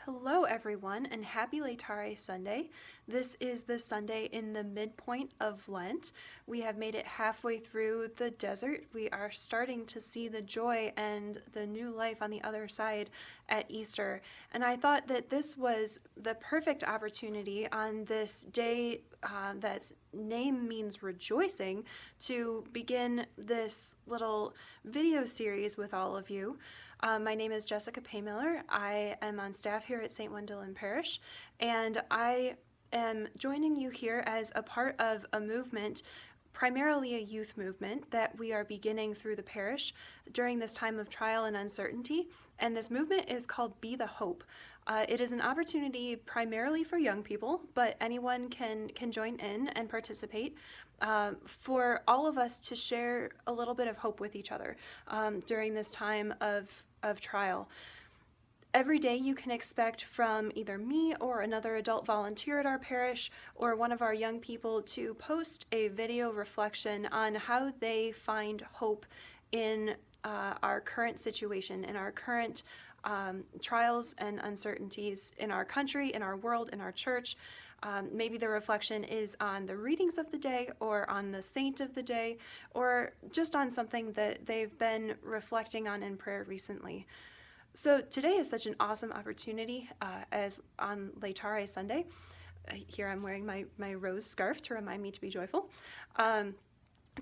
Hello everyone and happy Laetare Sunday. This is the Sunday in the midpoint of Lent. We have made it halfway through the desert. We are starting to see the joy and the new life on the other side at Easter. And I thought that this was the perfect opportunity on this day that's name means rejoicing to begin this little video series with all of you. My name is Jessica Paymiller. I am on staff here at St. Wendelin Parish, and I am joining you here as a part of a movement, primarily a youth movement, that we are beginning through the parish during this time of trial and uncertainty. And this movement is called Be the Hope. It is an opportunity primarily for young people, but anyone can join in and participate. For all of us to share a little bit of hope with each other during this time of trial. Every day you can expect from either me or another adult volunteer at our parish or one of our young people to post a video reflection on how they find hope in our current situation, in our current trials and uncertainties in our country, in our world, in our church. Maybe the reflection is on the readings of the day or on the saint of the day or just on something that they've been reflecting on in prayer recently. So today is such an awesome opportunity as on Laetare Sunday. Here I'm wearing my rose scarf to remind me to be joyful.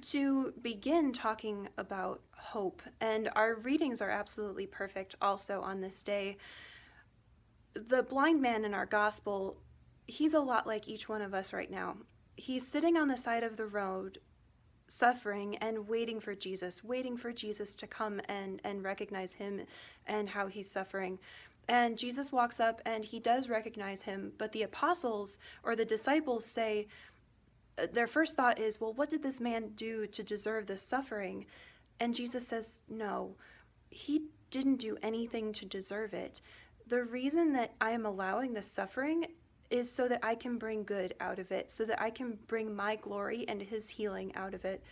To begin talking about hope, and our readings are absolutely perfect also on this day. The blind man in our gospel, he's a lot like each one of us right now. He's sitting on the side of the road, suffering and waiting for Jesus to come and recognize him and how he's suffering. And Jesus walks up and he does recognize him, but the apostles or the disciples say, their first thought is, well, what did this man do to deserve this suffering? And Jesus says, no, he didn't do anything to deserve it. The reason that I am allowing this suffering is so that I can bring good out of it, so that I can bring my glory and his healing out of it.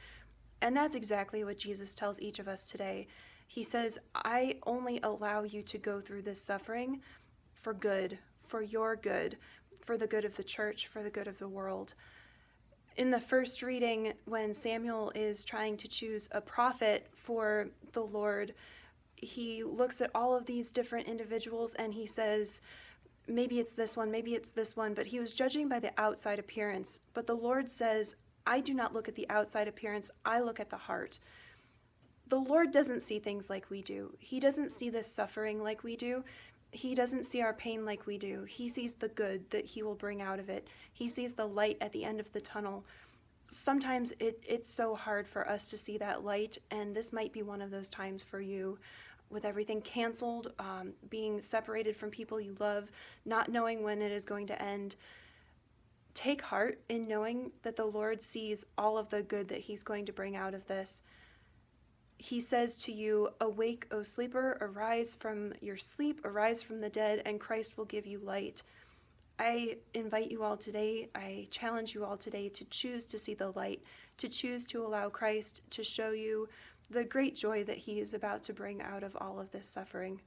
And that's exactly what Jesus tells each of us today. He says, I only allow you to go through this suffering for good, for your good, for the good of the church, for the good of the world. In the first reading, when Samuel is trying to choose a prophet for the Lord, he looks at all of these different individuals and he says, maybe it's this one, but he was judging by the outside appearance. But the Lord says, I do not look at the outside appearance, I look at the heart. The Lord doesn't see things like we do. He doesn't see this suffering like we do. He doesn't see our pain like we do. He sees the good that he will bring out of it. He sees the light at the end of the tunnel. Sometimes it's so hard for us to see that light, and this might be one of those times for you. With everything canceled, being separated from people you love, not knowing when it is going to end, take heart in knowing that the Lord sees all of the good that he's going to bring out of this. He says to you, awake, O sleeper, arise from your sleep, arise from the dead, and Christ will give you light. I invite you all today, I challenge you all today to choose to see the light, to choose to allow Christ to show you the great joy that he is about to bring out of all of this suffering.